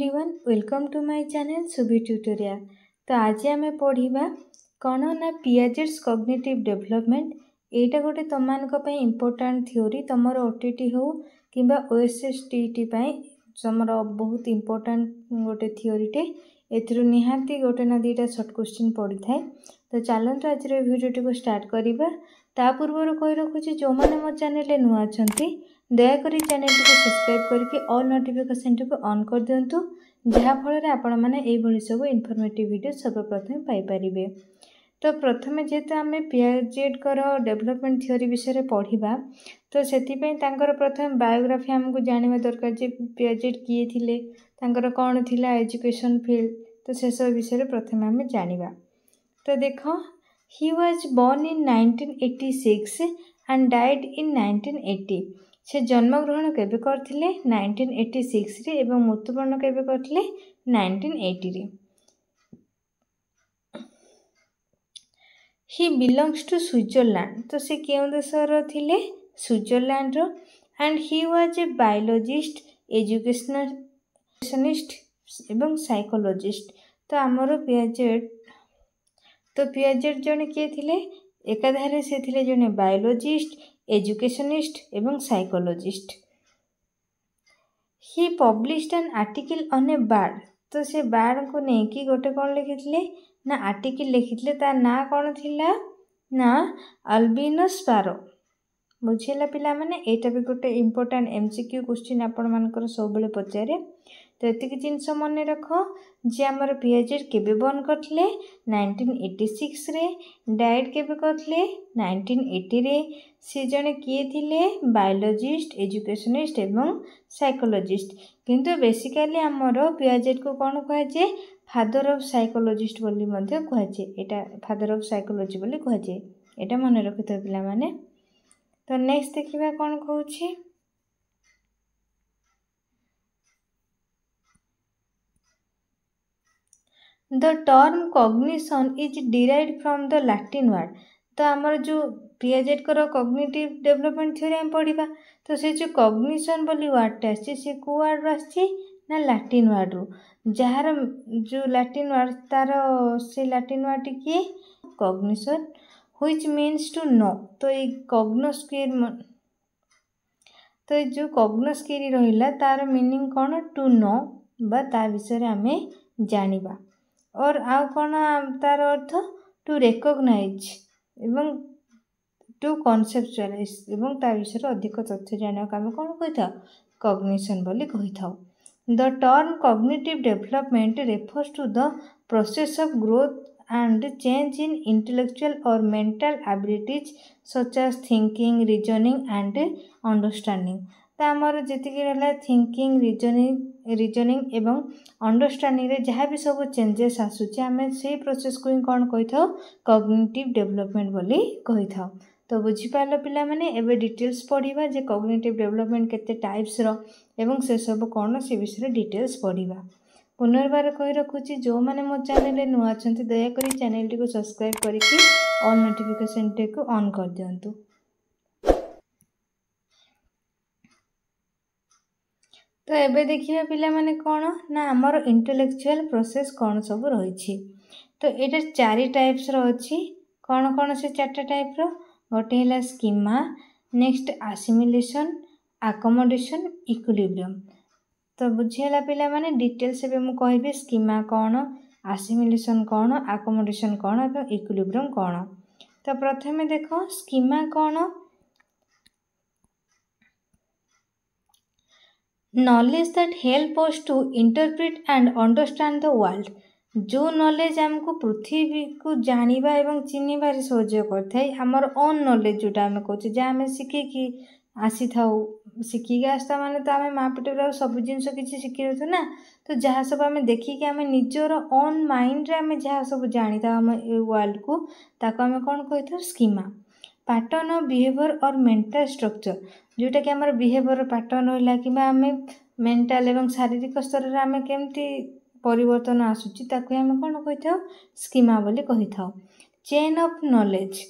Everyone welcome to my channel Subhi tutorial. तो आज आम पढ़ा कौन ना पियाजेट्स कॉग्निटिव डेवलपमेंट। एटा गोटे तुम मानक इम्पोर्टेंट थ्योरी तुम ओटीटी हो कि ओएसएसटीटी तुम बहुत इम्पोर्टेंट गोटे थ्योरीटे। एथिरु निहाती गोटे ना दुईटा सर्ट क्वेश्चन पड़ी थाए। तो चलते आज भिडियोटी को स्टार्ट करवा। ता पूर्व कही रखुच्छी जो मैंने मो चैनल नुआ अच्छा दयाकोरी चैनल को सब्सक्राइब करके ऑल नोटिफिकेशन को ऑन कर दिंतु, जहाँफल आपण मैंने सब इनफॉर्मेटिव वीडियो सर्वप्रथम पाइपर। तो प्रथम जेहेतु आम पियाजेट डेवलपमेंट थ्योरी विषय पढ़ा, तो से प्रथम बायोग्राफी आमको जानवा दरकार जे पियाजेट किए थिले, तांकर कौन थिला एजुकेशन फील्ड। तो से सब विषय प्रथम आम जानिबा। तो देख, he was born in 1986 and died in 1980। से जन्मग्रहण केबे करथिले 1986 रे एवं मृत्युवरण केबे करथिले 1980 रे। He belongs to Switzerland. तो से केउं देशर थिले? स्विट्जरलैंड रो। And he was a biologist, educationist एवं साइकोलॉजिस्ट। तो आमर पियाजेट जने किए थिले? एकाधारे से थिले जने बायोलॉजिस्ट, एजुकेशनिस्ट एवं psychologist. He published an article on A bird. तो से बर्ड को लेकिन गोटे कौन लिखिथिले ना आर्टिकल लिखिथिले। तार ना कौन थिला ना अल्बिनो स्पारो। बुझेला पिला माने एटा भी गोटे इम्पोर्टेंट एमसीक्यू क्वेश्चन आपण मानकर सब बेले पचारे। तो एतिक जिनस मन रख जे आमर पियाजेट केबे बर्न करथिले 1986 रे, डाइड केबे करथिले 1980 रे। से जने किए थिले बायोलॉजिस्ट, एजुकेशनिस्ट एवं साइकोलॉजिस्ट। किंतु बेसिकली आमर पियाजेट को कौन कहुए? फादर ऑफ साइकोलॉजिस्ट बोली मध्य कहुए। एटा फादर ऑफ साइकोलॉजी बोली कहुए। एटा मन रखिथ पिला माने। तो नेक्स्ट देखिबा कौन कहूछि। The term cognition is derived from the Latin word. तो आमर जो पियाजेट कॉग्निटिव डेवलपमेंट थ्योरी हम पढ़ा, तो से जो कॉग्निशन बोली वर्डटा आछि से को वर्ड आछि ना लैटिन वर्ड रो। जार जो लैटिन वर्ड तार से लैटिन वर्ड किए cognition which means to know. तो ये कॉग्नोस्किर, तो जो कॉग्नोस्किर रहिला तार मीनिंग कौन? टू नो बा ता विषय आमे जानिबा। और आउ कौन तार अर्थ? टू रेकग्नाइज एवं टू कॉन्सेप्चुअलाइज एवं ता विषय अधिक तथ्य जाना आम कौन कही था? कॉग्निशन बोली कही था। The term cognitive development refers to the process of growth and change in intellectual or mental abilities such as thinking, reasoning and understanding। तो आमर जीक रहा थिंकिंग, रिजनिंग एवं अंडरस्टैंडिंग रे जहाँ भी सब चेंजेस आसूचे आम से प्रोसेस को ही कौन कही था? कॉग्निटिव डेवलपमेंट बोली कही था। तो बुझीपार पिला माने एबे डिटेल्स पढ़ा जे कॉग्निटिव डेवलपमेंट केते टाइप्स रो एवं से सब कौन से विषय डिटेल्स पढ़ा। पुनर्बार कही रखुच्छी जो मैंने मो चैनल नुआ अच्छा दयाकोरी चैनल टी को सब्सक्राइब करके ऑल नोटिफिकेशन टी को ऑन कर दिंतु। तो एबे देखिए पिला माने कौन ना आमर इंटेलेक्चुअल प्रोसेस कौन सब रही। तो ये 4 टाइप्स रही। कौन कौन से 4टा टाइप रो? गोटे है स्कीमा, नेक्स्ट आसिमिलेशन, आकोमोडेशन, इक्विलिब्रियम। तो बुझीला पिला माने डिटेल्स एबे मु कहबे स्कीमा कौन, आसिमिलेशन कौन, आकोमोडेशन कौन और इक्विलिब्रियम कौन। तो प्रथमे देखो स्कीमा कौन? Knowledge that help us to interpret and understand the world. जो नॉलेज आमको पृथ्वी को जानिबा एवं चिन्हबार सहयोग करथाय। हमर ओन नॉलेज जोटा आम कहूँ जहाँ आम शिखिकी आसी थाउ, शिखिकी आसता माने तो आम माँ पेटर सब जिन किसी शिखी रही ना। तो जहाँ सब आम देखिकी आम निजर ओन माइंड रे आम जहाँ सब जानी था आम वर्ल्ड को ताको आम कौन कही था? स्कीमा। पैटर्न ऑफ बिहेवियर और मेंटल स्ट्रक्चर जोटा कि आमर बिहेवियर पैटर्न रहा कि आम मेंटल एवं शारीरिक स्तर में आम केमती परिवर्तन आसूची ताको आम कौन कही था? स्कीमा बोली कही था। Chain of knowledge.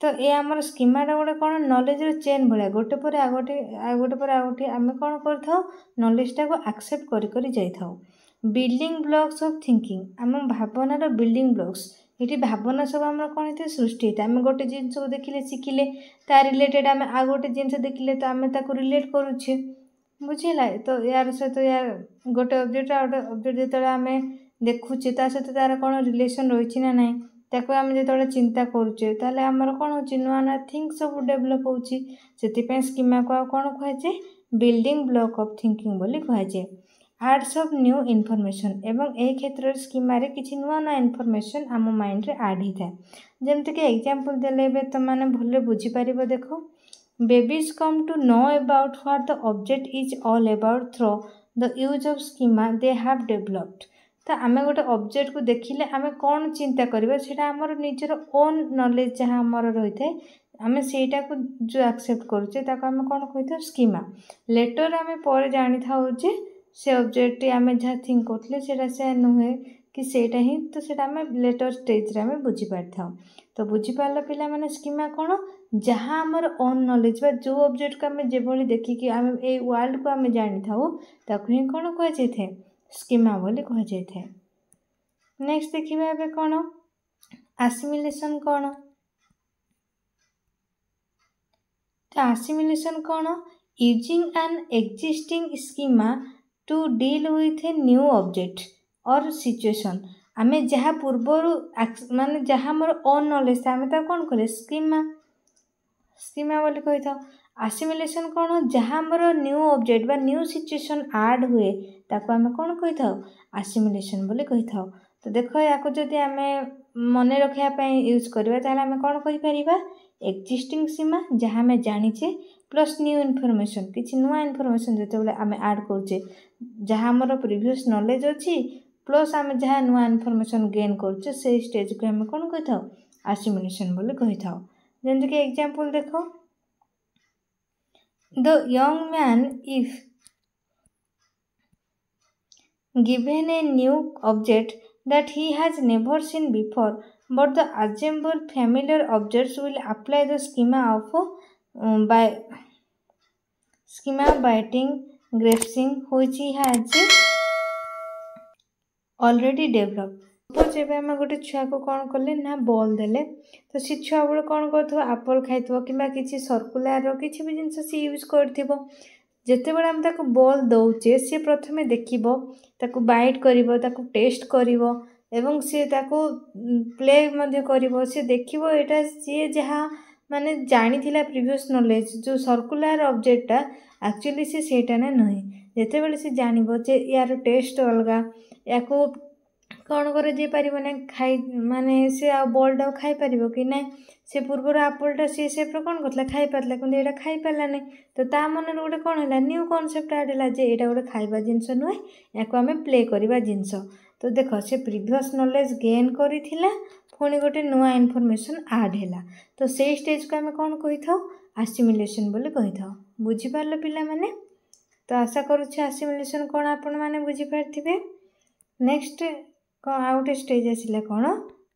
तो ये आमर स्कीमाटा गोटे कौन? नॉलेज रो चेन भाया गोटे पर आगोटे आगोटे पर आगोटे आम कौन कर नॉलेजटा को एक्सेप्ट करी जाई थाओ। बिल्डिंग ब्लॉक्स ऑफ थिंकिंग आम भावनार बिल्डिंग ब्लॉक्स ये भावना सब आम कौन होता है सृष्टि होता है आम गोटे जिनस को देखिले शिखिले ता रिलेटेड आम आ गोटे जिनस देखिले तो आम रिलेट करुचे बुझेगा तो यार सहित यार गोटे ऑब्जेक्ट आ गोटे ऑब्जेक्ट जो आम देखुचे ता सहित तार कौन रिलेशन रही ना ना ताको आम जो चिंता करुचे ताले आमर कौन हो नुआ नुआ थिंक सब डेभलप होती स्कीमा को कौन कहुए बिल्डिंग ब्लॉक ऑफ थिंकिंग बोली कहुए आड्स ऑफ न्यू इनफॉरमेशन एवं ए क्षेत्र स्कीम किसी नुआ नुआ इनफॉरमेशन आम माइंड रे ऐड होता है जमती कि एग्जांपल देले तो मैंने भल बुझीपार देख babies come to know about what the object is all about through the use of schema they have developed तो आम गोटे ऑब्जेक्ट को देखिले आम कौन चिंता करवा सेटा आमर निजर ओन नॉलेज जहाँ आमर रही है आम सेटा को जो एक्सेप्ट करुचे आम कौन कही स्कीमा लेटर आम पर जानी था से ऑब्जेक्ट आम जहाँ थिंक करते से नुहे कि सेटा ही तो सेटा आम लेटर स्टेज रे आम बुझी पारि था तो बुझीपार पिला माने स्कीमा कौन जहाँ आमर ओन नॉलेज बा जो ऑब्जेक्ट को आम जो देखिकी आम ए वर्ल्ड को आम जानी था ताकू ही कौन कहुए स्कीमा बोली कहुए नेक्स्ट देखिए एबे कौन आसिमिलेशन कौन तो आसिमिलेशन कौन using an existing schema to deal with a new object और सिचुएशन आम जहाँ पूर्वर माने जहाँ मोर ओन नॉलेज था आम कौन करें स्कीमा स्कीमा बोली कही था आसिमिलेशन कौन जहाँ मोर न्यू ऑब्जेक्ट बा न्यू सिचुएशन ऐड हुए ताको आम कौन कही था आसिमिलेशन बोली कही था तो देख या जदि आम मन रखापी यूज करवा ताहले आम कौन कहीपर एक्जिस्टिंग सीमा जहाँ आम जानीचे प्लस न्यू इनफॉरमेशन किसी नुआ इनफॉरमेशन जो आम ऐड करुचे जहाँ मोर प्रीवियस नॉलेज अच्छी प्लस आम जहाँ नुआ इनफॉरमेशन गेन करुचे से स्टेज को आम कौन कही था आसिमिलेशन बोली कही था जमती कि एग्जांपल देख the young man if given a new object that he has never seen before but the assembled familiar objects will apply the schema of biting grasping which he has already developed suppose एवं आम गोटे छुआ को कौन कले ना ball देले तो सी छुआ बेले कौन कर आप्पल खाई कि किसी सर्कुलर किसी भी जिनस सी यूज कर जिते बड़े आम ताको बॉल दौचे सी प्रथमे देखिबो ताको बाइट करिवो ताको टेस्ट करिवो एवं सी ताको प्ले मध्य करिवो सी देखिवो एटा सी जहाँ माने जानी थिला प्रीवियस नॉलेज जो सर्कुलर ऑब्जेक्टटा एक्चुअली सी सेटा ना नहीं जिते बड़े सी जानिबो जे यार टेस्ट अलगा याको कौन करे जे पारिबो ना खाई माने से आ बॉलटा खाई पारिबो कि ना से पूर्वर आप्पलटा सी सेप कौन करला खाई पारला किंतु एटा खाई पारला नहीं तो ता मन गोटे कौन है न्यू कॉन्सेप्ट ऐड है जे एटा गोटे खाइबा जिनस नुहे या आम प्ले करवा जिनस तो देख से प्रीवियस नॉलेज गेन करिथिला पुणी गोटे नुआ इनफॉरमेशन ऐड है तो से स्टेज को आम कौन कही था आसिमिलेशन बोली कही था बुझीपार पिला माने तो आशा करुच्छे आसिमिलेशन कौन आपण माने बुझीपारे नेक्स्ट कौन आ गोटे स्टेज आसिला कौन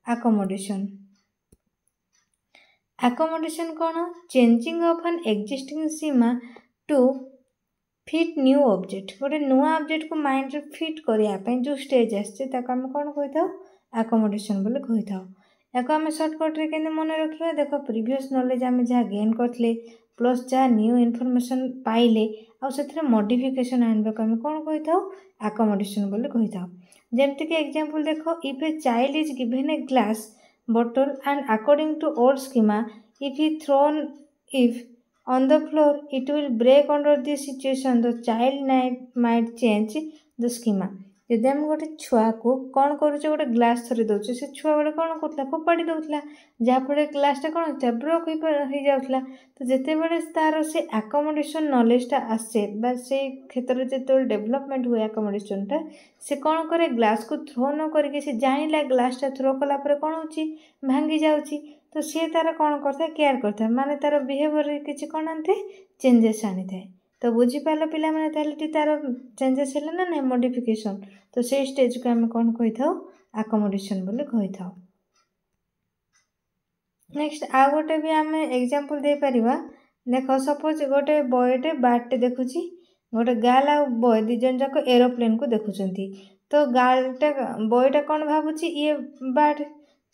आकोमोडेशन आकोमोडेशन कौन changing of an existing schema to fit new object गोटे नुआ ऑब्जेक्ट को माइंड रे फिट करने जो स्टेज आसे आम कौन कही था आकोमोडेशन बोली कही था या आम सर्टकट रे केंद्र मन रखा देख प्रीवियस नॉलेज आम जहाँ गेन करते प्लस जहाँ न्यू इनफॉरमेशन पाइले आउ मॉडिफिकेशन आने को आम कौन कही था आकोमोडेशन बोली कही था जमती कि एग्जांपल देख if a child is given a glass bottle and according to old schema if he thrown if on the floor it will break under this situation the child might change the schema यदि आम गोटे छुआ को कौन करुचे गोटे glass थरी दौचे से छुआ गोटे कौन करता फोपाड़ी दौला जहाँफल ग्लासटा कौन होता ब्रोक हो जाऊला तो जिते बड़े तार से आकोमोडेशन नॉलेजटा आसे से क्षेत्र में जो डेवलपमेंट हुए आकोमोडेशनटा से कौन करे ग्लास को थ्रो न करके से जानिला ग्लासटा थ्रो कलापर कौन हो भांगी जाऊँगी तो सी तार कौन करता केयर करता माने तार बिहेवियर किसी कौन आने चेंजेस आनी था तो बुझीपार पिला माने तार चेंजेस है ना ना मॉडिफिकेशन तो से स्टेज को आम कौन कही था आकोमोडेशन बोली कही था नेक्स्ट आ गोटे भी आम एग्जांपल दे परिबा देख सपोज गोटे बॉयटे बाटे देखुची गोटे गर्ल आ बॉय दी जन जाक एरोप्लेन को देखुचंती तो गार्लटा बॉयटा कौन भावुची ये बार्ड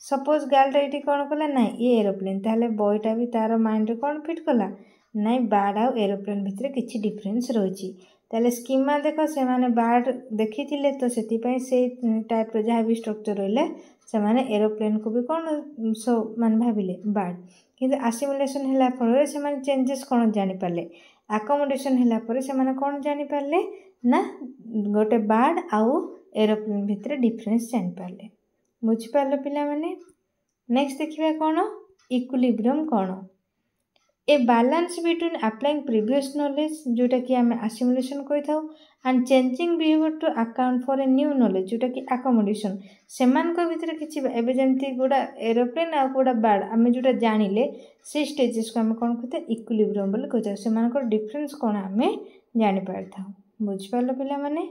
सपोज गार्लटा ये कौन कला ना ये एरोप्लेन ताहले बॉयटा भी तार माइंड कौन फिट कला ना बार्ड आउ एरोप्लेन भितर किछि डिफरेंस रही ताहले स्कीमा देख से माने बार्ड देखी थिले तो सेतिपई से टाइप रो जहाँ भी स्ट्रक्चर रहिले से माने एरोप्लेन को भी कौन सो मान भाविले बार्ड किंतु आसिमुलेशन हैला फल से माने चेंजेस कौन जानि पाले आकोमोडेशन हैला पर से माने कौन जानि पाले ना गोटे बार्ड आउ एरोप्लेन भितर डिफरेंस जानि पाले बुझी पारलो पिला माने नेक्स्ट देखिबा कौन इक्विलिब्रियम कौन a balance between applying previous knowledge जोटा कि आम आसिमुलेशन करि थाउ and changing behaviour to account for a new knowledge जोटा कि अकोमोडेशन सेमान को भीतर किछि एबे जेंति गोडा एरोप्लेन आ गोडा बार्ड आम जोटा जानिले से स्टेजेस को आम कोन कहते इक्विलिब्रियम बोली कहते सेमान को डिफरेंस कोन आम जानि पारथाउ बुझ पारलो पिला माने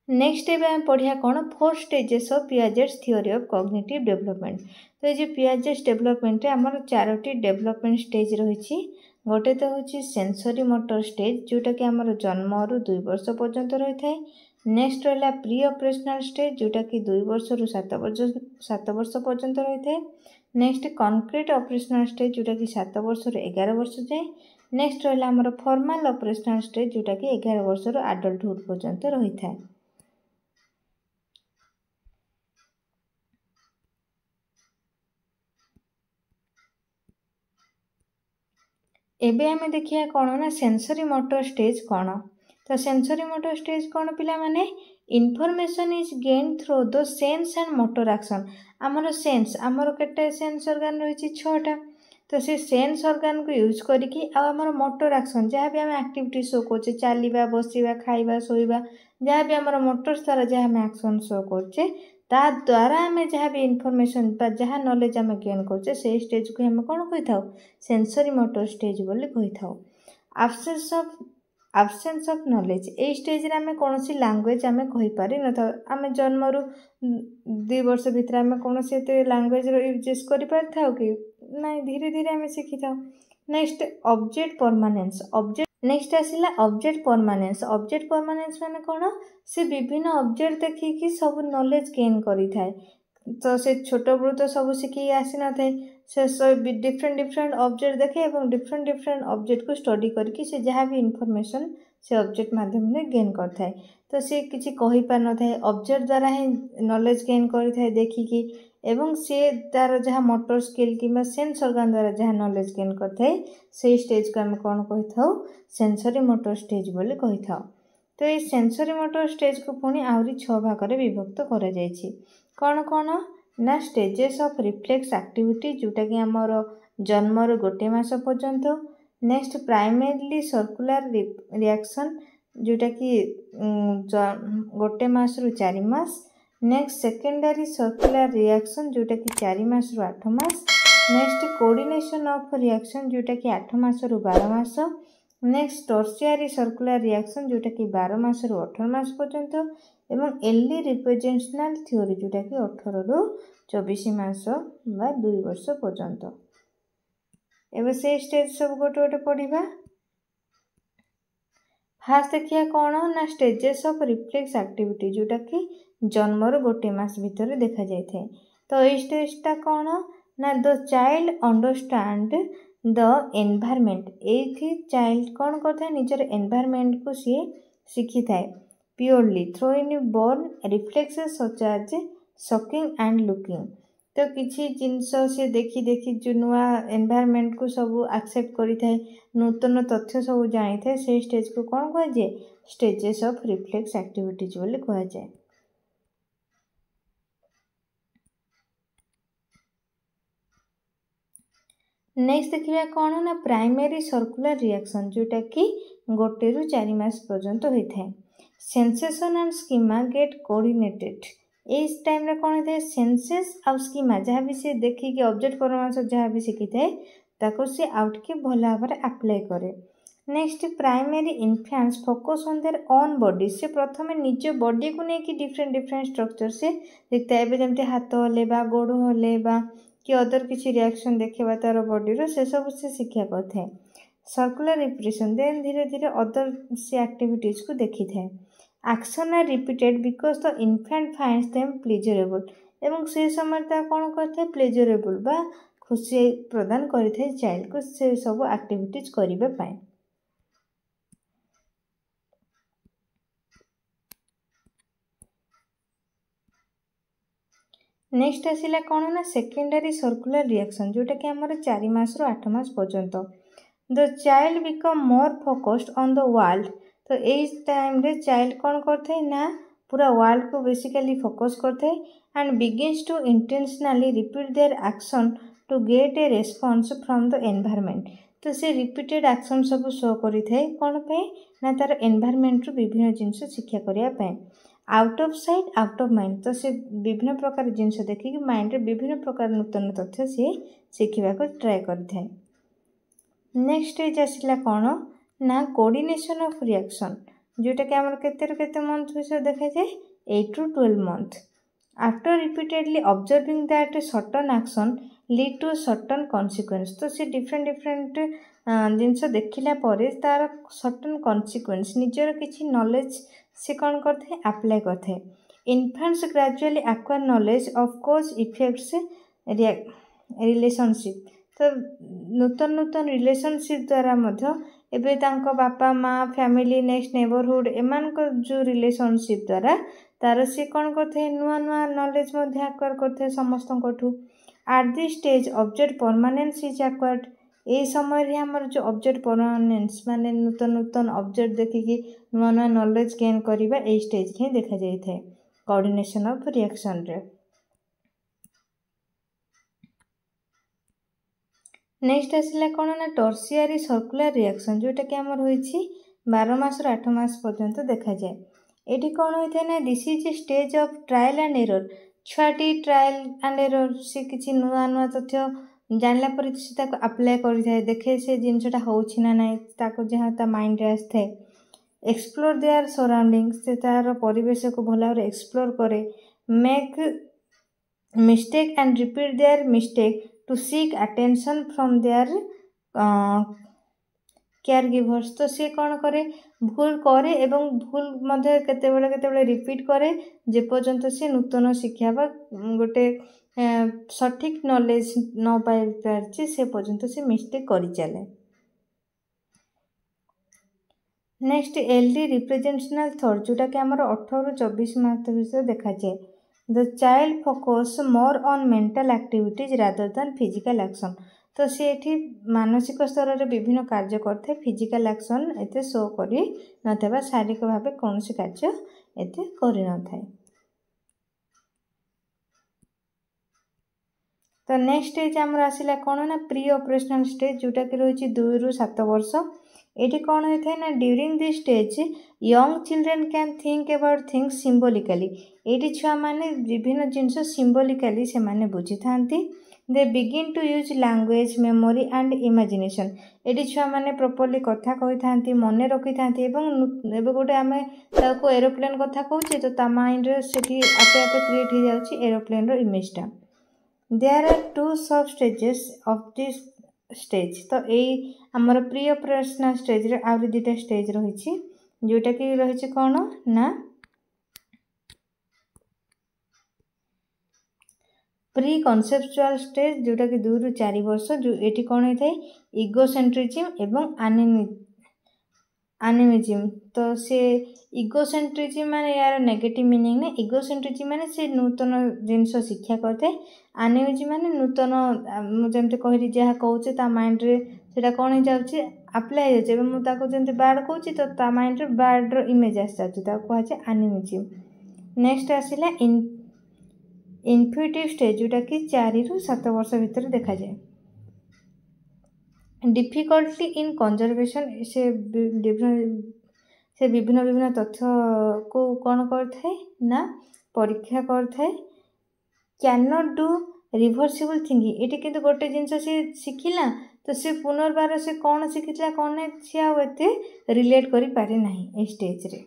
नेक्स्ट एबे आम पढ़िया कौन 4 stages of Piaget's theory of cognitive development तो ये पियाजेट्स डेवलपमेंट रे हमर 4टी डेवलपमेंट स्टेज रही गोटे तो हूँ सेंसरी मोटर स्टेज जोटा कि आमर जन्म रु 2 वर्ष पर्यंत रही था नेक्स्ट रहा प्री ऑपरेशनल स्टेज जोटा कि 2 वर्ष रु 7 वर्ष पर्यंत रही था नेक्स्ट कॉन्क्रीट ऑपरेशनल स्टेज जोटा कि 7 वर्ष रु 11 वर्ष जाए नेक्स्ट रहा आमर फॉर्मल ऑपरेशनल स्टेज जोटा कि 11 वर्ष रु एडल्टहुड पर्यंत रही था एबे आमे देखिया कौन ना सेंसरी मोटर स्टेज कौन तो सेंसरी मोटर स्टेज कौन पिला माने information is gain through the sense and motor action आमर सेंस आमर केटे सेंस ऑर्गन रही 6टा तो से सेंस ऑर्गन को यूज करिकी आमर मोटर एक्शन जहाँ भी आम एक्टिविटी शो करचे चलवा बसवा खाइबा शोइबा जहाँ भी आमर मोटर द्वारा जहाँ आम एक्शन शो करचे ता द्वारा आम जहाँ भी इनफॉरमेशन जहाँ नॉलेज आम गेन करचे से स्टेज को हम कौन कही था सेंसरी मोटर स्टेज बोली कही था absence of knowledge a stage रे आम कौन सी लैंग्वेज आम कहि पारि न था आम जन्म रु 2 वर्ष भीतर आम कौन सी लैंग्वेज रो यूज करि पारि थाउ कि ना धीरे धीरे आम शिखि थाउ next object permanence object next आसिला ऑब्जेक्ट परमानेंस माने कौन से विभिन्न ऑब्जेक्ट देखिकी सब नॉलेज गेन करि थाए तो से छोट बड़ू तो सब शिखी आसी न थाए से सब डिफरेंट ऑब्जेक्ट देखे और डिफरेंट ऑब्जेक्ट को स्टडी करके से जहाँ भी इनफॉरमेशन से ऑब्जेक्ट माध्यम गेन करता तो सी किसी कही पार न थाए ऑब्जेक्ट द्वारा ही नॉलेज गेन करि देखिकी एवं से तार जहाँ मोटर स्किल कि सेंस ऑर्गन द्वारा जहाँ नॉलेज गेन करता से स्टेज को आम कौन कही था सेंसरी मोटर स्टेज बोली कही था तो ये सेंसरी मोटर स्टेज को पुणी आहरी 6 भाग में विभक्त करा जायछि कौन कौन ना स्टेजेस ऑफ रिफ्लेक्स एक्टिविटी जोटा कि आमर जन्म रु 1 मास पर्यंत नेक्स्ट प्राइमरीली सर्कुलर रिएक्शन जोटा कि 1 मास रु 4 mass next secondary circular reaction जोटा कि 4 मास रु 8 mass next coordination of reaction जोटा कि 8 मास रु 12 mass next tertiary circular reaction जोटा कि 12 मास रु 18 मास पर्यंत एवं एर्ली रिप्रेजेंटेशनल थ्योरी जोटा कि 18 रु 24 मास बा 2 वर्ष पर्यंत एवं से स्टेज सब गोटे गोटे पढ़ा फास्ट देखिए कौन ना स्टेजेस ऑफ रिफ्लेक्स एक्टिविटी जोटा कि जन्म रु 1 मास भीतर देखा जाए तो ये स्टेजटा कौन ना the child understand the environment ये चाइल्ड कौन करता निजर एनवायरनमेंट को सी शिखी थाए purely through inborn reflexes such as sucking and looking तो किसी जिनस सी देखी देखी जो नुआ एनवायरनमेंट को सब एक्सेप्ट करें नूतन तथ्य सब जानी था से स्टेज को कौन कह जाए स्टेजेस ऑफ रिफ्लेक्स एक्टिविटीज बोली कह जाए नेक्स्ट देखिए कौन ना प्राइमरी सर्कुलर रिएक्शन जोटा कि 1 रु 4 मास पर्यंत होता है sensation and schema get coordinated इस टाइम रे कौन होता है सेंसेस आउ स्कीमा जहाँ भी से देखिए ऑब्जेक्ट परमानेंस जहाँ भी शिखी थाए ताको से आउट के भल भाव में अप्लाई करे next primary influence focus on their own body से प्रथम निज बॉडी को लेकिन डिफरेंट स्ट्रक्चर से देखता है जमी हाथ हलेबा गोड़ हलेबा कि अदर किसी रिएक्शन देखा तार बॉडी से सब से शिक्षा करता है सर्कुलर रिप्रेशन देन धीरे धीरे अदर से एक्टिविटीज को देखी थाए action are repeated because the infant finds them pleasurable ଏବଂ ସେ ସମୟରେ ତା କ'ଣ କରିଥାଏ ପ୍ଲେଜରେବୁଲ୍ ବା ଖୁସି ପ୍ରଦାନ କରିଥାଏ ଚାଇଲ୍ଡକୁ ସେ ସବୁ ଆକ୍ଟିଭିଟିଜ୍ କରିବା ପାଇଁ। नेक्स्ट आसिला कौन ना सेकेंडरी सर्कुलर रिएक्शन जोटा कि आमर 4 मास रु 8 मास पर्यंत the child become more focused on the world. तो यही टाइम रे चाइल्ड कौन करथे ना पूरा वर्ल्ड को बेसिकली फोकस करथे and begins to intentionally repeat their action to get a response from the environment. तो से रिपीटेड एक्शन सब शो करि थाए कौन पे ना तार एनवायरनमेंट रु विभिन्न जिनिस शिक्षा करिया पे। Out of sight out of mind तो से विभिन्न प्रकार जिनिस देखिक माइंड रे विभिन्न प्रकार नूतन तथ्य से शिखिबा को ट्राई करथाए। नेक्स्ट स्टेज आसिला कौन ना कोऑर्डिनेशन ऑफ रिएक्शन जोटा कि आमर केते मंथ विषय देखा जाए 8 to 12 month. After repeatedly observing that certain action lead to certain consequence. तो से डिफरेंट जिनस देखिला परे तार सर्टन कॉन्सिक्वेंस निजर किछि नॉलेज से कौन करथे अप्लाई करथे। Infants gradually acquire knowledge of cause effects relationship. तो नूतन रिलेशनशिप द्वारा मध्य एबे तांको बापा माँ फैमिली नेक्स्ट नेबरहुड एमान को जो रिलेशनशिप द्वारा तार से कौन करथे नुआ नॉलेज मध्य एक्वायर करथे समस्त कोठू। At this stage object permanence is acquired. ए समय रे हमर जो ऑब्जेक्ट परमानेंस माने नूतन ऑब्जेक्ट देखिकी नुआ नॉलेज गेन करिबा ए स्टेज रे देखा जाय थे कोऑर्डिनेशन ऑफ रिएक्शन रे। नेक्स्ट आसिला कौन ना टर्सियरी सर्कुलर रिएक्शन जोटा कि आमर होइछि 12 मास रु 8 मास पर्यंत देखा जाए। एठी कौन होइथे ना this is a stage of trial and error. छुआटी ट्रायल एंड एरर से किछि नुआ तथ्य जानला पर से ताको अप्लाई करि थाए देखे से जिनसटा होछि ना नाही ताको जहाँ ता माइंड रे आस्थाए। एक्सप्लोर देयर सराउंडिंग्स से तार परिवेश को भला रे एक्सप्लोर करे। Make mistake and repeat their mistake to seek attention from their caregivers. तो सी कौन करे भूल करे एवं भूल मध्य केतेबेले रिपीट करे जे पर्यंत से नूतन शिक्षा बा गोटे सठिक नॉलेज न पाई पारछि से पर्यंत से मिस्टेक करि चले। नेक्स्ट एलडी रिप्रेजेंटेशनल थॉट जोटा कि आमर 18 रु 24 मास विषय देखा जाए। The child focus more on mental activities rather than physical action. तो सी एठी मानसिक स्तर रे विभिन्न कार्य करथे फिजिकल एक्शन एते शो करी नथबा शारीरिक भावे कोनोसी कार्य एते करि न थाए। तो नेक्स्ट स्टेज आमर आसिला कौन ना प्री ऑपरेशनल स्टेज जोटा कि रही 2 रु 7 वर्ष। ये कौन होता है ना during this stage young children can think about things symbolically. ये छुआ माने विभिन्न जिनस सिंबॉलिकली से माने बुझी थांती। They begin to use language memory and imagination. ये छुआ माने प्रॉपर्ली कथा कही थांती मन रखी थांती एवं गोटे आमे ताको एरोप्लेन कथा कहूचे तो ता माइंड रे सेठी आपे आपे क्रिएट हो जाउची एरोप्लेन रो इमेजटा। देयर आर 2 सब स्टेजेस ऑफ दिस स्टेज। तो यही आमर प्री ऑपरेशनल स्टेज रे आउरी 2टा स्टेज रही जोटा कि रही कौन ना प्री कॉन्सेप्चुअल स्टेज जोटा कि 2 रु 4 वर्ष जो एटी कौन होता है इगोसेंट्रिज्म एवं एनिमिज्म। तो से इगोसेंट्रिज्म माने यार नेगेटिव मीनिंग ने इगोसेंट्रिज्म माने से नूतन जिनस शिक्षा करते। एनिमिज्म माने नूतन जमते कहली जहाँ कहूचे ता माइंड रे सेटा कौन हो जाउची अप्लाई हो जाए मु ताको जमते बैड कहूची तो ता माइंड रे बैड रो इमेज आस जाउची ताको कहचे एनिमिज्म। नेक्स्ट आसिला इन्फिटिव स्टेज जोटा कि 4 रु 7 वर्ष भीतर देखा जाए। डिफिकल्टी इन कंजर्वेशन से विभिन्न तथ्य को कौन करथे ना परीक्षा करथे। Can not do reversible thinking. ये किंतु गोटे जिनस से शिखिला तो से पुनर्बार से कौन शिखिला कौन नहीं सी आते रिलेट करि पारे नाही ए स्टेज रे।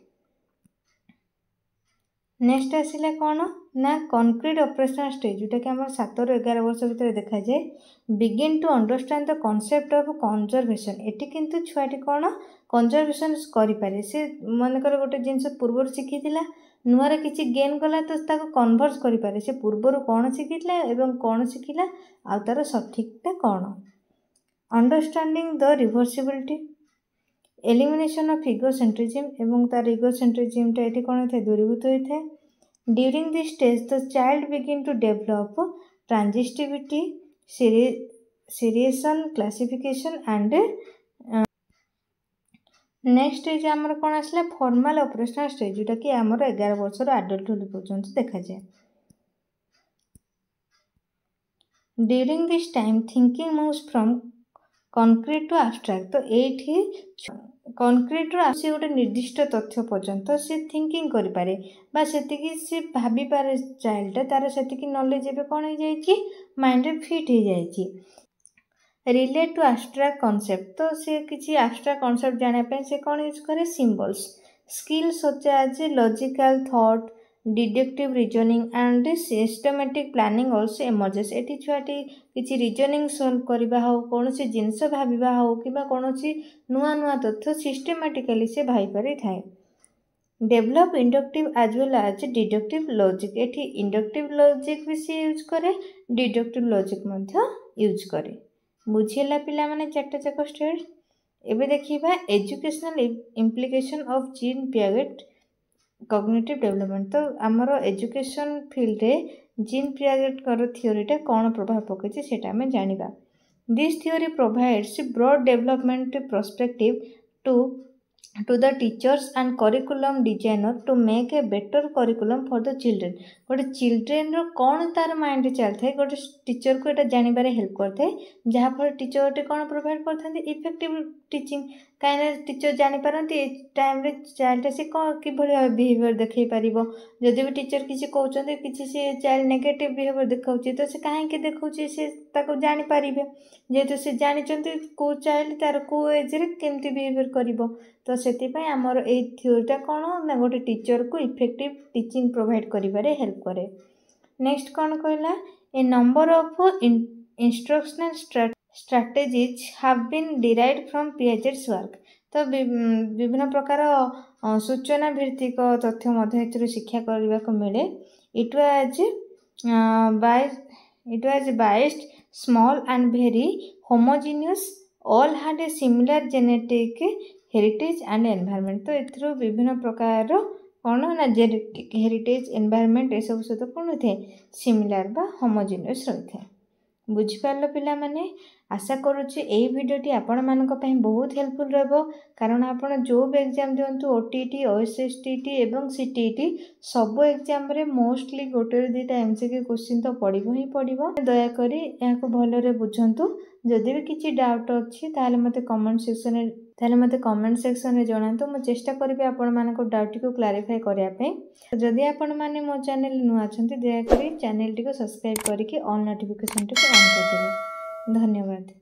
नेक्स्ट आसिला कौन ना कंक्रीट ऑपरेशनल स्टेज जोटा कि आम 7 ରୁ 11 वर्ष भितर देखा जाए begin to understand the concept of conservation एटी किंतु छुआटी कौन कंजर्वेशन करें से मनकर गोटे जिनस पूर्व शिखीला नुआर किसी गेन कला तो ताको कन्वर्स करें से पूर्वर कौन शिखीला एवं कौन शिखिला आ तार सठिकटा कौन अंडरस्टैंडिंग द रिभर्सिबिलिटी एलिमिनेशन ऑफ इगोसेंट्रिज्म एवं तार इगोसेंट्रिज्म ये कौन होता है दूरीभूत होता है during this stage the child begin to develop transitivity seriation classification and next stage आमर कौन आसला फॉर्मल ऑपरेशनल स्टेज जोटा कि आमर 11 वर्ष एडल्टहुड पर्यंत देखा जाए during this time thinking moves from concrete to abstract तो ये कंक्रीट से गोटे निर्दिष्ट तथ्य पर्यंत सी थिंकिंग करें से भाभी पारे चाइल्डटा तार से नॉलेज एवं कौन हो जाए माइंड फिट हो जाए रिलेट टू एब्स्ट्रैक्ट कॉन्सेप्ट तो सी किसी एब्स्ट्रैक्ट कॉन्सेप्ट जानापी से कौन यूज करे symbols skills such as logical thought deductive reasoning and systematic planning also emerges एटी छुआटी किसी रीजनिंग सॉल्व करबा हो कौन सी जिनस भाबा हो कि कौन सी नुआ नुआ तथ्य सिस्टेमेटिकली से भाई पारि थाए develop inductive as well as deductive logic एटी इंडक्टिव लॉजिक भी सी यूज करे डिडक्टिव लॉजिक मध्य यूज करे बुझेला पिला माने चारटा जाक स्टेज एबे देखिबा educational implication of Jean Piaget cognitive development तो आमर एजुकेशन फील्ड रे जीन पियागेट कर थियोरीटा कौन प्रभाव पकई सेटा आम जानिबा this theory provides broad development perspective to the teachers and curriculum designer to make a better curriculum for the children गोटे चिल्ड्रेन रो कौन तार माइंड चलता है गोटे टीचर को यहाँ जानवर हेल्प करते हैं जहाँफल टीचर गोटे कौन प्रोवाइड करते इफेक्टिव टीचिंग कहीं टीचर जानीपारती टाइम चाइल्ड से कि बिहेवियर देखई पार जदि भी टीचर किसी कहते किसी से चाइल्ड नेगेटिव बिहेवियर देखा तो से कहीं देखा से जानीपारे जेहेतु से जानते कौ चाइल्ड तार कौ एज केमती बिहेवियर कर तो से आमर ये थियोरीटा कौन ना गोटे टीचर को इफेक्टिव टीचिंग प्रोवाइड करिबारे हेल्प करे नेक्स्ट कौन कहला a number of instructional strategies have been derived from Piaget's work तो विभिन्न प्रकार सूचना भित्तिक तथ्य मध्य शिक्षा करने को मिले it was biased small and very homogeneous all had a similar genetic heritage and environment तो एथरो विभिन्न प्रकार कौन ना जेनेटिक हेरिटेज एनवायरनमेंट ये सब सहित कौन होता है सिमिलार बा होमोजेनियस रही है बुझिपार पिला माने आशा करुच्ची यही भिडियोटी आपण मानक पई बहुत हेल्पफुल रहबो कारण आपण जो भी एग्जाम दियंतु ओटीटी ओएसएसटीटी एवं सीटीटी सब एग्जाम रे मोस्टली गोटे दुईटा एमसीक्यू क्वेश्चन तो पड़िबो ही पड़िबो दया करी याको भलरे बुझंतु जदि भी किसी डाउट अच्छी ताले मते कमेंट सेक्शन रे जणांतु मु चेष्टा करबी आपण मानको डाउट को क्लारिफाई करिया पे जदि आपण माने मो चैनल नुआ अछंती दया करी चैनल टी को सब्सक्राइब करिके ऑल नोटिफिकेशन टी को ऑन कर देबे धन्यवाद।